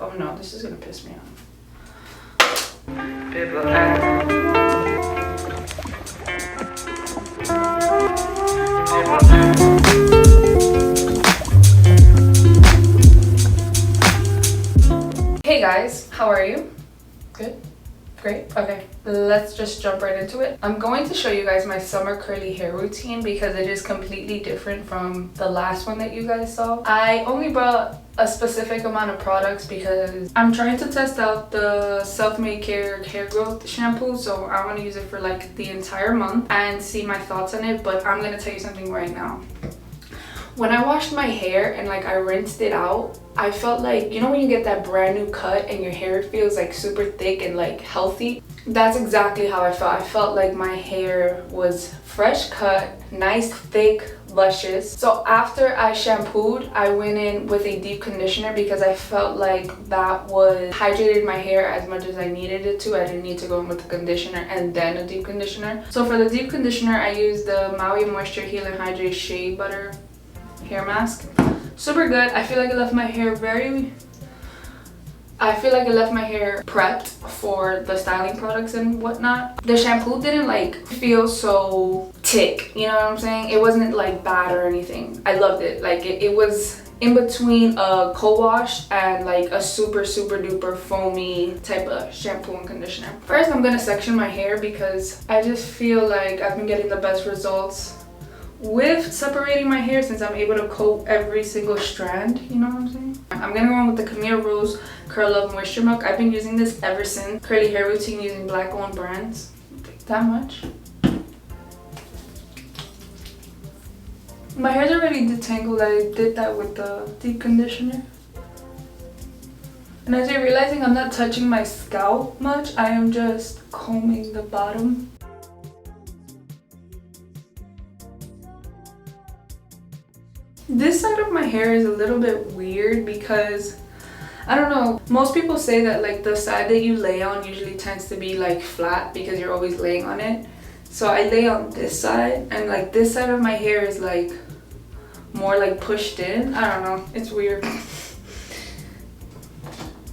Oh no, this is gonna piss me off. Hey guys, how are you? Good? Great. Okay, let's just jump right into it. I'm going to show you guys my summer curly hair routine because it is completely different from the last one that you guys saw. I only brought a specific amount of products because I'm trying to test out the SelfMadeCare hair growth shampoo, so I want to use it for like the entire month and see my thoughts on it. But I'm going to tell you something right now. When I washed my hair and like I rinsed it out, I felt like, you know when you get that brand new cut and your hair feels like super thick and like healthy? That's exactly how I felt. I felt like my hair was fresh cut, nice, thick, luscious. So after I shampooed, I went in with a deep conditioner because I felt like that was hydrated my hair as much as I needed it to. I didn't need to go in with the conditioner and then a deep conditioner. So for the deep conditioner, I used the Maui Moisture Heal and Hydrate Shea Butter hair mask. Super good. I feel like it left my hair prepped for the styling products and whatnot. The shampoo didn't like feel so thick, you know what I'm saying? It wasn't like bad or anything. I loved it. Like it was in between a co-wash and like a super duper foamy type of shampoo and conditioner. First, I'm gonna section my hair because I just feel like I've been getting the best results with separating my hair since I'm able to coat every single strand, you know what I'm saying? I'm gonna go on with the Camille Rose Curl Up Moisture Milk. I've been using this ever since curly hair routine using black owned brands. That much. My hair's already detangled. I did that with the deep conditioner. And as you're realizing, I'm not touching my scalp much. I am just combing the bottom. This side of my hair is a little bit weird because, I don't know, most people say that like the side that you lay on usually tends to be like flat because you're always laying on it. So I lay on this side and like this side of my hair is like more like pushed in. I don't know, it's weird.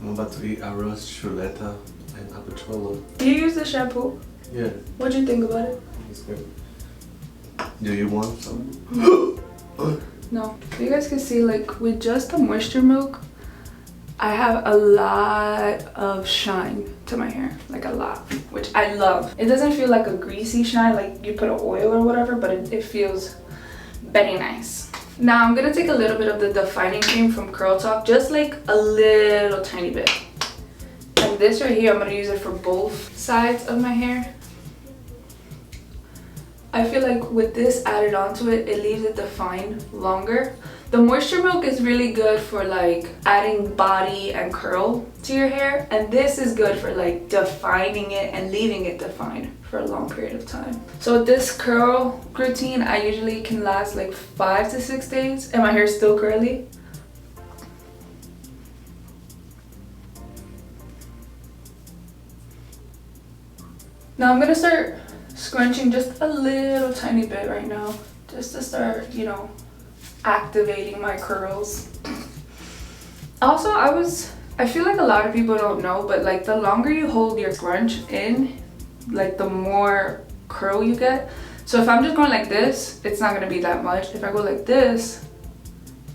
I'm about to eat arroz, chuleta, and habichuela. Do you use the shampoo? Yeah. What'd you think about it? It's good. Do you want some? No. You guys can see like with just the moisture milk, I have a lot of shine to my hair, like a lot, which I love. It doesn't feel like a greasy shine like you put an oil or whatever, but it feels very nice. Now I'm gonna take a little bit of the defining cream from Curl Talk, just like a little tiny bit. And this right here, I'm gonna use it for both sides of my hair. I feel like with this added onto it, it leaves it defined longer. The moisture milk is really good for like adding body and curl to your hair, and this is good for like defining it and leaving it defined for a long period of time. So with this curl routine, I usually can last like 5 to 6 days and my hair is still curly. Now I'm gonna start scrunching just a little tiny bit right now, just to start, you know, activating my curls. Also, I feel like a lot of people don't know, but like the longer you hold your scrunch in, like the more curl you get. So if I'm just going like this, it's not gonna be that much. If I go like this,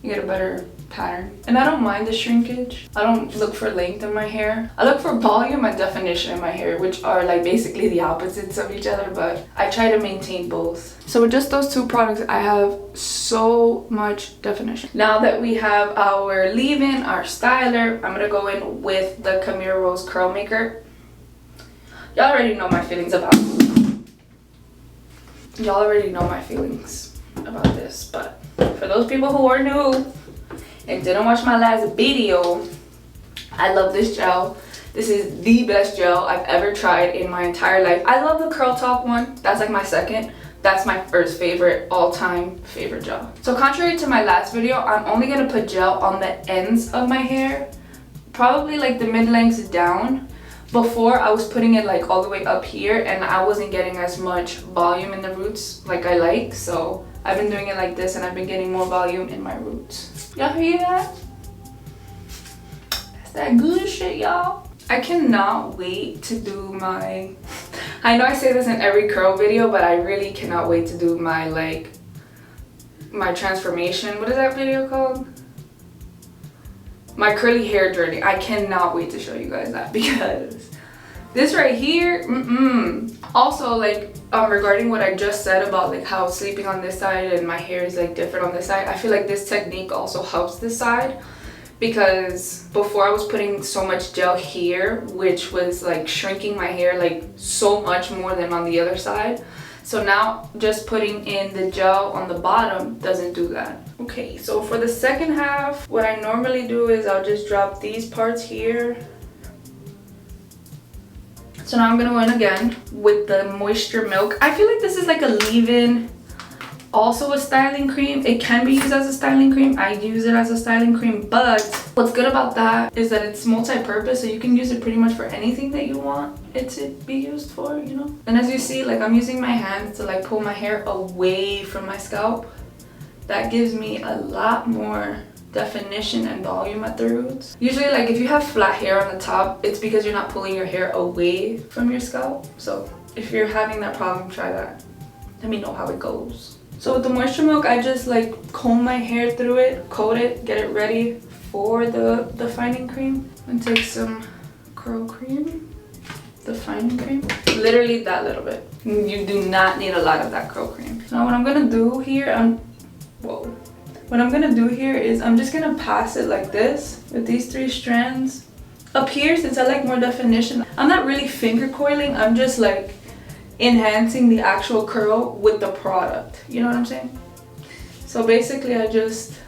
you get a better pattern. And I don't mind the shrinkage. I don't look for length in my hair. I look for volume and definition in my hair, which are like basically the opposites of each other, but I try to maintain both. So with just those two products, I have so much definition. Now that we have our leave-in, our styler, I'm gonna go in with the Camille Rose Curl Maker. Y'all already know my feelings about this, but for those people who are new and didn't watch my last video, I love this gel. This is the best gel I've ever tried in my entire life. I love the Curl Talk one. That's like my second. That's my first favorite, all-time favorite gel. So contrary to my last video, I'm only gonna put gel on the ends of my hair, probably like the mid-lengths down. Before, I was putting it like all the way up here and I wasn't getting as much volume in the roots like I like. So I've been doing it like this and I've been getting more volume in my roots. Y'all hear that? that good shit, y'all. I cannot wait to do my, I know I say this in every curl video, but I really cannot wait to do my like my transformation. What is that video called? My curly hair journey. I cannot wait to show you guys that, because this right here, also like regarding what I just said about like how sleeping on this side and my hair is like different on this side, I feel like this technique also helps this side, because before I was putting so much gel here, which was like shrinking my hair like so much more than on the other side. So now just putting in the gel on the bottom doesn't do that. Okay, so for the second half, what I normally do is I'll just drop these parts here. So now I'm gonna go in again with the Moisture Milk. I feel like this is like a leave-in, also a styling cream. It can be used as a styling cream. I use it as a styling cream, but what's good about that is that it's multi-purpose, so you can use it pretty much for anything that you want it to be used for, you know? And as you see, like I'm using my hands to like pull my hair away from my scalp. That gives me a lot more definition and volume at the roots. Usually like if you have flat hair on the top, it's because you're not pulling your hair away from your scalp. So if you're having that problem, try that. Let me know how it goes. So with the Moisture Milk, I just like comb my hair through it, coat it, get it ready for the defining cream. And take some curl cream, defining cream. Literally that little bit. You do not need a lot of that curl cream. Now what I'm gonna do here, what I'm gonna do here is I'm just gonna pass it like this with these 3 strands. Up here, since I like more definition, I'm not really finger coiling, I'm just like enhancing the actual curl with the product. You know what I'm saying? So basically I just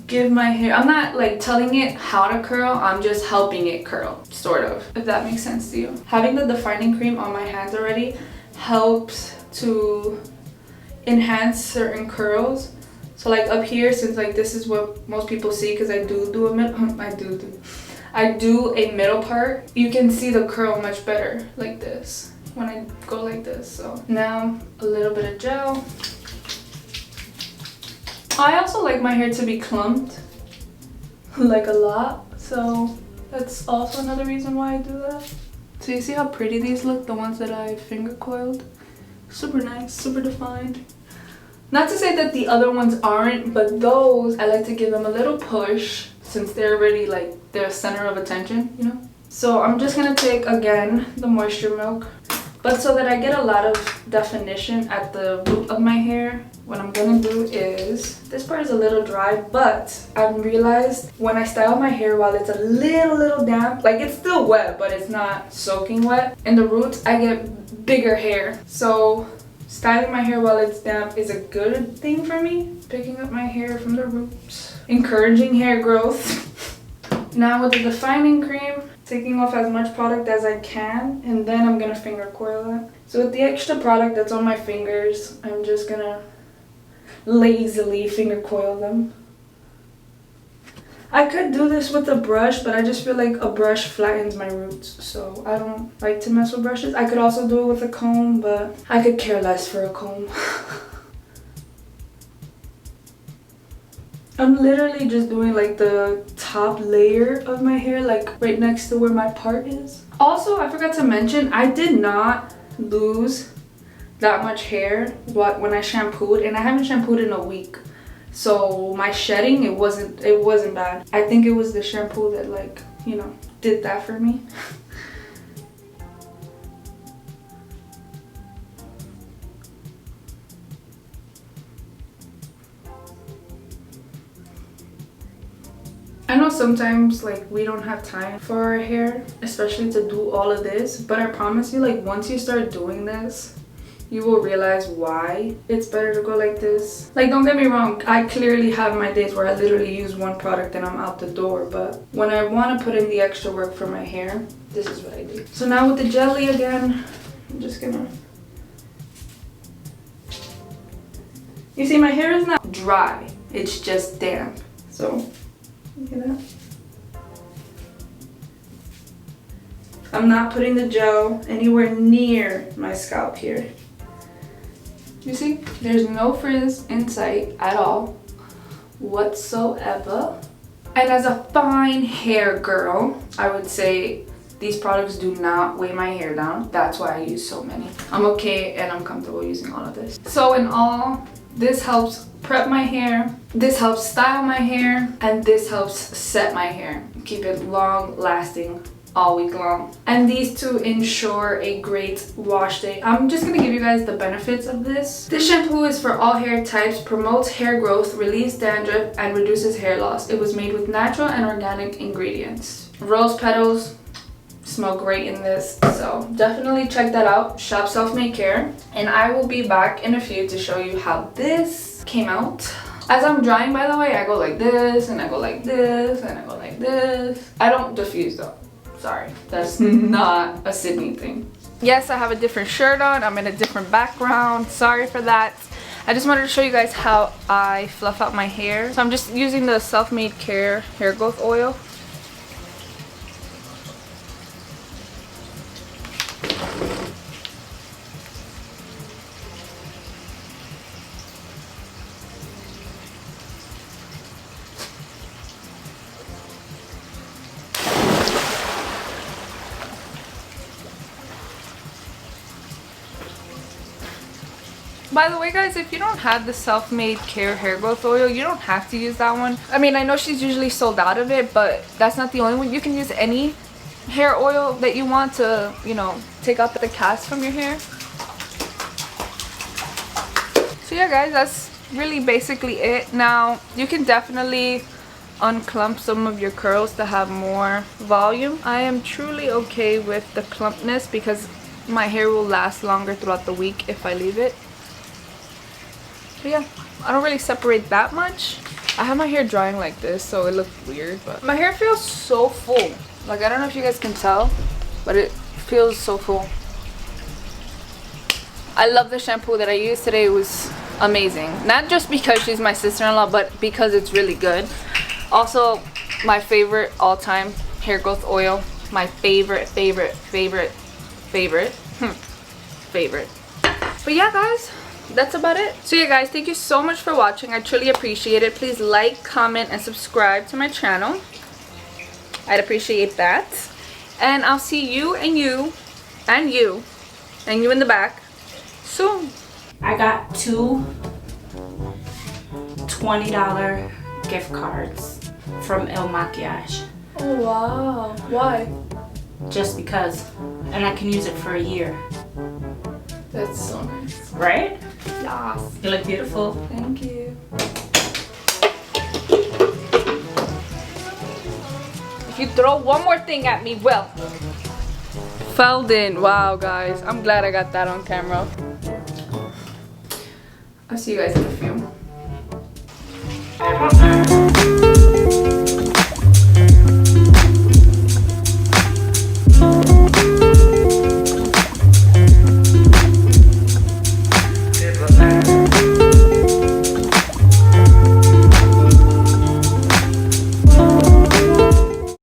give my hair, I'm not like telling it how to curl, I'm just helping it curl, sort of, if that makes sense to you. Having the defining cream on my hands already helps to enhance certain curls. So like up here, since like this is what most people see, because I do a middle part, you can see the curl much better like this when I go like this. So now a little bit of gel. I also like my hair to be clumped like a lot, so that's also another reason why I do that. So you see how pretty these look, the ones that I finger coiled? Super nice, super defined. Not to say that the other ones aren't, but those I like to give them a little push since they're already like their center of attention, you know? So I'm just gonna take again the Moisture Milk, but so that I get a lot of definition at the root of my hair, what I'm gonna do is, this part is a little dry, but I've realized when I style my hair while it's a little damp, like it's still wet, but it's not soaking wet, in the roots I get bigger hair. So styling my hair while it's damp is a good thing for me. Picking up my hair from the roots, encouraging hair growth. Now with the defining cream, taking off as much product as I can, and then I'm gonna finger coil it. So with the extra product that's on my fingers, I'm just gonna lazily finger coil them. I could do this with a brush, but I just feel like a brush flattens my roots, so I don't like to mess with brushes. I could also do it with a comb, but I could care less for a comb. I'm literally just doing like the top layer of my hair, like right next to where my part is. Also, I forgot to mention, I did not lose that much hair when I shampooed, and I haven't shampooed in a week. So my shedding, it wasn't bad. I think it was the shampoo that, like, you know, did that for me. I know sometimes like we don't have time for our hair, especially to do all of this, but I promise you, like once you start doing this, you will realize why it's better to go like this. Like, don't get me wrong, I clearly have my days where I literally use one product and I'm out the door, but when I want to put in the extra work for my hair, this is what I do. So now with the jelly again, I'm just gonna... You see, my hair is not dry, it's just damp. So, look at that. I'm not putting the gel anywhere near my scalp here. You see, there's no frizz in sight at all whatsoever. And as a fine hair girl, I would say these products do not weigh my hair down. That's why I use so many. I'm okay and I'm comfortable using all of this. So in all, this helps prep my hair, this helps style my hair, and this helps set my hair. Keep it long lasting all week long. And these two ensure a great wash day. I'm just gonna give you guys the benefits of this. This shampoo is for all hair types, promotes hair growth, relieves dandruff, and reduces hair loss. It was made with natural and organic ingredients. Rose petals smell great in this, so definitely check that out. Shop SelfMadeCare, and I will be back in a few to show you how this came out. As I'm drying, by the way, I go like this, and I go like this, and I go like this. I don't diffuse though. Sorry, that's not a Sydney thing. Yes, I have a different shirt on. I'm in a different background. Sorry for that. I just wanted to show you guys how I fluff out my hair. So I'm just using the SelfMadeCare hair growth oil. By the way, guys, if you don't have the SelfMadeCare hair growth oil, you don't have to use that one. I mean, I know she's usually sold out of it, but that's not the only one. You can use any hair oil that you want to, you know, take out the cast from your hair. So yeah, guys, that's really basically it. Now, you can definitely unclump some of your curls to have more volume. I am truly okay with the clumpness because my hair will last longer throughout the week if I leave it. But yeah, I don't really separate that much. I have my hair drying like this, so it looks weird, but my hair feels so full. Like, I don't know if you guys can tell, but it feels so full. I love the shampoo that I used today. It was amazing. Not just because she's my sister-in-law, but because it's really good. Also, my favorite all-time hair growth oil. My favorite. But yeah, guys, that's about it. So yeah, guys, thank you so much for watching. I truly appreciate it. Please like, comment, and subscribe to my channel. I'd appreciate that. And I'll see you and you and you and you in the back soon. I got two $20 gift cards from El Maquiage. Oh wow. Why? Just because. And I can use it for a year. That's so nice. Right? Yes. You look beautiful. Thank you. If you throw one more thing at me, well. Feldon. Wow, guys. I'm glad I got that on camera. I'll see you guys in a few.